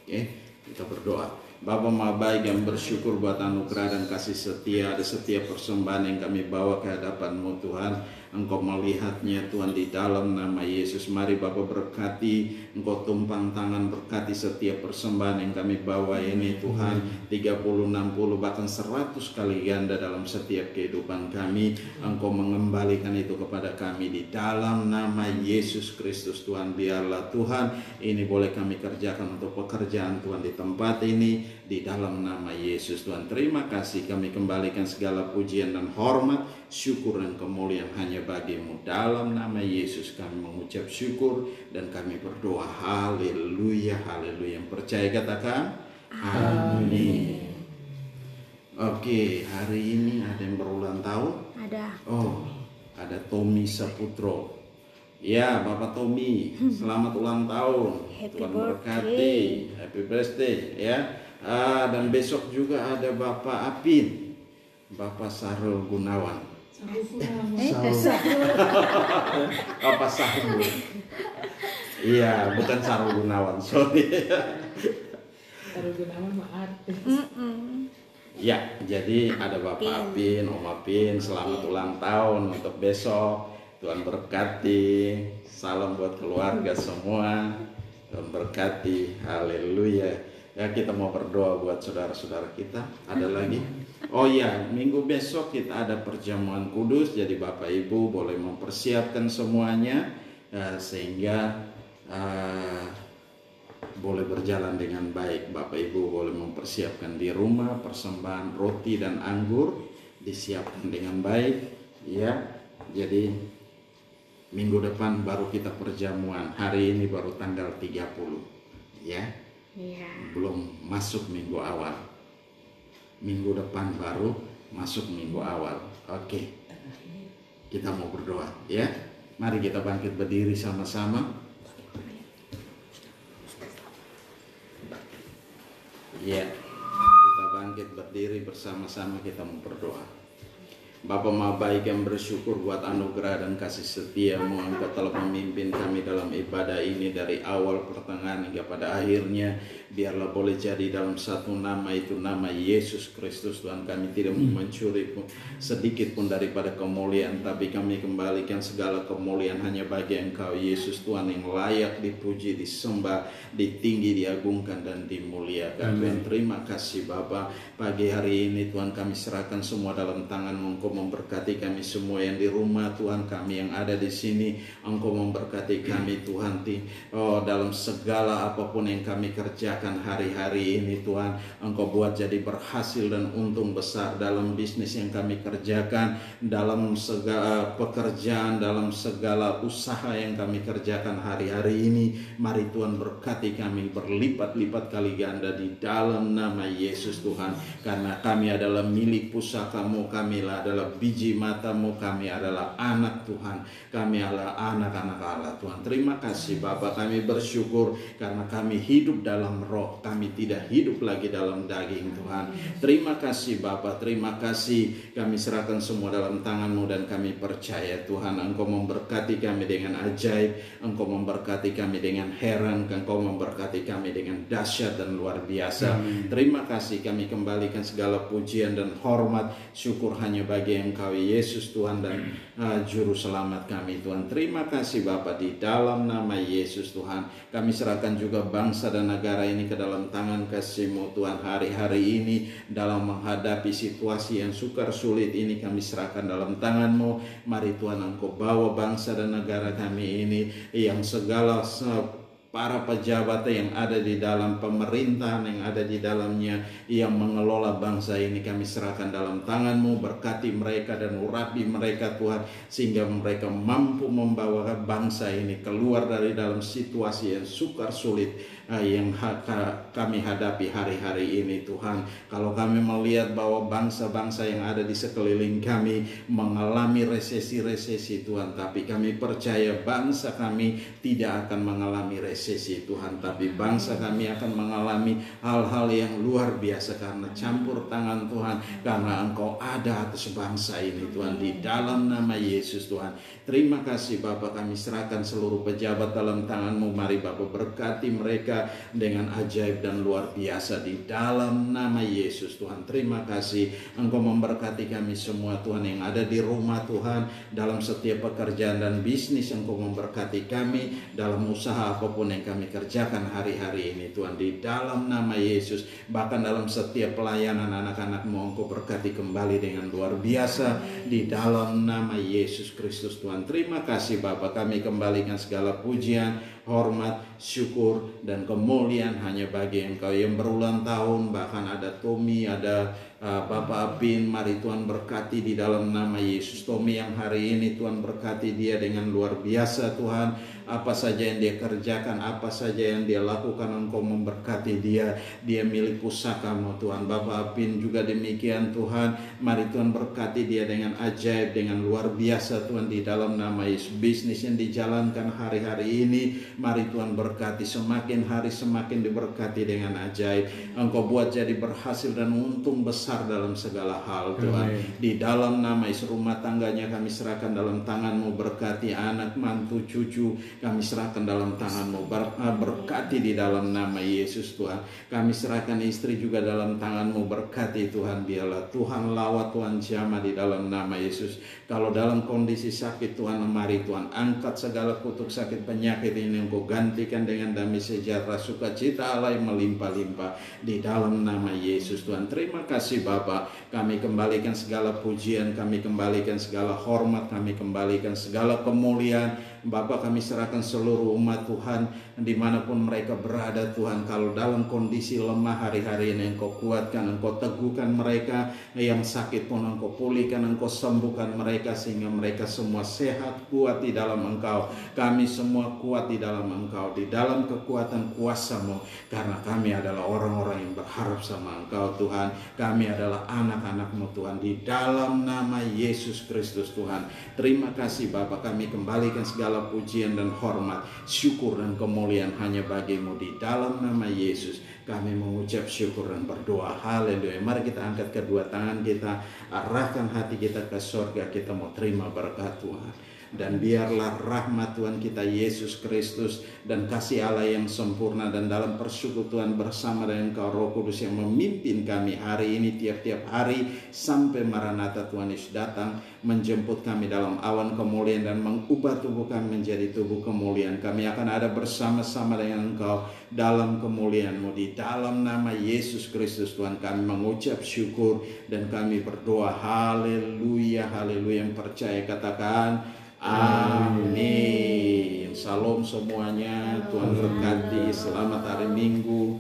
Oke, kita berdoa. Bapa Maha Baik yang bersyukur buat anugerah dan kasih setia, ada setiap persembahan yang kami bawa ke hadapan-Mu Tuhan. Engkau melihatnya Tuhan, di dalam nama Yesus. Mari Bapa berkati, Engkau tumpang tangan berkati setiap persembahan yang kami bawa ini Tuhan. 30, 60 bahkan 100 kali ganda dalam setiap kehidupan kami. Engkau mengembalikan itu kepada kami di dalam nama Yesus Kristus Tuhan. Biarlah Tuhan ini boleh kami kerjakan untuk pekerjaan Tuhan di tempat ini, di dalam nama Yesus Tuhan. Terima kasih, kami kembalikan segala pujian dan hormat, syukur dan kemuliaan hanya bagi-Mu. Dalam nama Yesus kami mengucap syukur dan kami berdoa. Haleluya, haleluya. Yang percaya katakan amin. Oke, hari ini ada yang berulang tahun? Ada. Oh, ada Tommy Saputro. Ya, Bapak Tommy, selamat ulang tahun. Happy Tuhan birthday. berkati. Happy birthday ya. Dan besok juga ada Bapak Apin, Bapak Sarul Gunawan. Bapak Sarul. Iya, bukan Sarul Gunawan, sorry. Sarul Gunawan mah artis. Ya, jadi ada Bapak Apin, Om Apin, selamat ulang tahun untuk besok. Tuhan berkati. Salam buat keluarga semua. Tuhan berkati. Haleluya. Ya, kita mau berdoa buat saudara-saudara kita. Ada lagi? Oh ya, minggu besok kita ada perjamuan kudus. Jadi Bapak Ibu boleh mempersiapkan semuanya sehingga boleh berjalan dengan baik. Bapak Ibu boleh mempersiapkan di rumah persembahan roti dan anggur, disiapkan dengan baik ya. Jadi minggu depan baru kita perjamuan. Hari ini baru tanggal 30 ya. Iya. Belum masuk minggu awal. Minggu depan baru masuk minggu awal. Oke. Kita mau berdoa ya. Mari kita bangkit berdiri sama-sama. Ya. Kita bangkit berdiri bersama-sama, kita mau berdoa. Bapa Maha Baik yang bersyukur buat anugerah dan kasih setia-Mu. Engkau telah memimpin kami dalam ibadah ini dari awal, pertengahan hingga pada akhirnya. Biarlah boleh jadi dalam satu nama, itu nama Yesus Kristus Tuhan. Kami tidak mencuri sedikit pun daripada kemuliaan, tapi kami kembalikan segala kemuliaan hanya bagi Engkau Yesus Tuhan, yang layak dipuji, disembah, ditinggi, diagungkan dan dimuliakan. Dan terima kasih Bapa, pagi hari ini Tuhan kami serahkan semua dalam tangan-Mu. Engkau Engkau memberkati kami semua yang di rumah Tuhan, kami yang ada di sini. Engkau memberkati kami Tuhan, dalam segala apapun yang kami kerjakan hari-hari ini Tuhan. Engkau buat jadi berhasil dan untung besar dalam bisnis yang kami kerjakan, dalam segala pekerjaan, dalam segala usaha yang kami kerjakan hari-hari ini. Mari Tuhan berkati kami berlipat-lipat kali ganda di dalam nama Yesus Tuhan. Karena kami adalah milik pusaka-Mu, kami adalah biji mata-Mu, kami adalah anak Tuhan, kami adalah anak-anak Allah Tuhan. Terima kasih Bapa, kami bersyukur karena kami hidup dalam roh, kami tidak hidup lagi dalam daging Tuhan. Terima kasih Bapa, terima kasih. Kami serahkan semua dalam tangan-Mu dan kami percaya Tuhan Engkau memberkati kami dengan ajaib, Engkau memberkati kami dengan heran, Engkau memberkati kami dengan dahsyat dan luar biasa. Terima kasih, kami kembalikan segala pujian dan hormat, syukur hanya bagi Engkau Yesus Tuhan dan Juru Selamat kami Tuhan. Terima kasih Bapa, di dalam nama Yesus Tuhan. Kami serahkan juga bangsa dan negara ini ke dalam tangan kasih-Mu Tuhan. Hari-hari ini dalam menghadapi situasi yang sukar sulit ini kami serahkan dalam tangan-Mu. Mari Tuhan Engkau bawa bangsa dan negara kami ini yang segala para pejabat yang ada di dalam pemerintahan yang ada di dalamnya yang mengelola bangsa ini kami serahkan dalam tangan-Mu. Berkati mereka dan urapi mereka Tuhan, sehingga mereka mampu membawa bangsa ini keluar dari dalam situasi yang sukar sulit yang kami hadapi hari-hari ini Tuhan. Kalau kami melihat bahwa bangsa-bangsa yang ada di sekeliling kami mengalami resesi-resesi Tuhan, tapi kami percaya bangsa kami tidak akan mengalami resesi Tuhan, tapi bangsa kami akan mengalami hal-hal yang luar biasa karena campur tangan Tuhan, karena Engkau ada atas bangsa ini Tuhan, di dalam nama Yesus Tuhan. Terima kasih Bapa, kami serahkan seluruh pejabat dalam tangan-Mu. Mari Bapa berkati mereka dengan ajaib dan luar biasa di dalam nama Yesus Tuhan. Terima kasih Engkau memberkati kami semua Tuhan yang ada di rumah Tuhan, dalam setiap pekerjaan dan bisnis Engkau memberkati kami, dalam usaha apapun yang kami kerjakan hari-hari ini Tuhan, di dalam nama Yesus. Bahkan dalam setiap pelayanan anak-anak-Mu Engkau berkati kembali dengan luar biasa di dalam nama Yesus Kristus Tuhan. Terima kasih Bapa, kami kembalikan segala pujian, hormat, syukur dan kemuliaan hanya bagi Engkau yang berulang tahun. Bahkan ada Tommy, ada Bapak Apin, mari Tuhan berkati di dalam nama Yesus. Tommy yang hari ini Tuhan berkati dia dengan luar biasa Tuhan. Apa saja yang dia kerjakan, apa saja yang dia lakukan, Engkau memberkati dia. Dia milik pusaka-Mu Tuhan. Bapak Apin juga demikian Tuhan. Mari Tuhan berkati dia dengan ajaib, dengan luar biasa Tuhan, di dalam nama Yesus. Bisnis yang dijalankan hari-hari ini, mari Tuhan berkati, semakin hari semakin diberkati dengan ajaib. Engkau buat jadi berhasil dan untung besar dalam segala hal Tuhan. Di dalam nama Yesus, rumah tangganya kami serahkan dalam tangan-Mu. Berkati anak, mantu, cucu, kami serahkan dalam tangan-Mu. Berkati di dalam nama Yesus Tuhan. Kami serahkan istri juga dalam tangan-Mu. Berkati Tuhan, biarlah Tuhan lawat, Tuhan jamah di dalam nama Yesus. Kalau dalam kondisi sakit Tuhan, mari Tuhan angkat segala kutuk sakit penyakit ini. Engkau gantikan dengan damai sejahtera, sukacita Allah yang melimpah-limpah di dalam nama Yesus Tuhan. Terima kasih Bapa, kami kembalikan segala pujian, kami kembalikan segala hormat, kami kembalikan segala kemuliaan. Bapa, kami serahkan seluruh umat Tuhan dimanapun mereka berada Tuhan. Kalau dalam kondisi lemah hari-hari ini, Engkau kuatkan, Engkau teguhkan mereka. Yang sakit pun Engkau pulihkan, Engkau sembuhkan mereka, sehingga mereka semua sehat, kuat di dalam Engkau. Kami semua kuat di dalam Engkau, di dalam kekuatan kuasa-Mu, karena kami adalah orang-orang yang berharap sama Engkau Tuhan. Kami adalah anak-anak-Mu Tuhan, di dalam nama Yesus Kristus Tuhan. Terima kasih Bapa, kami kembalikan segala pujian dan hormat, syukur dan kemuliaan hanya bagi-Mu. Di dalam nama Yesus kami mengucap syukur dan berdoa. Haleluya. Mari kita angkat kedua tangan kita, arahkan hati kita ke surga. Kita mau terima berkat Tuhan. Dan biarlah rahmat Tuhan kita Yesus Kristus dan kasih Allah yang sempurna dan dalam persekutuan bersama dengan Engkau Roh Kudus yang memimpin kami hari ini tiap-tiap hari sampai Maranatha Tuhan Yesus datang menjemput kami dalam awan kemuliaan dan mengubah tubuh kami menjadi tubuh kemuliaan. Kami akan ada bersama-sama dengan Engkau dalam kemuliaan-Mu. Di dalam nama Yesus Kristus Tuhan kami mengucap syukur dan kami berdoa. Haleluya, haleluya. Yang percaya katakan amin. Salam semuanya. Tuhan berkati. Selamat hari Minggu.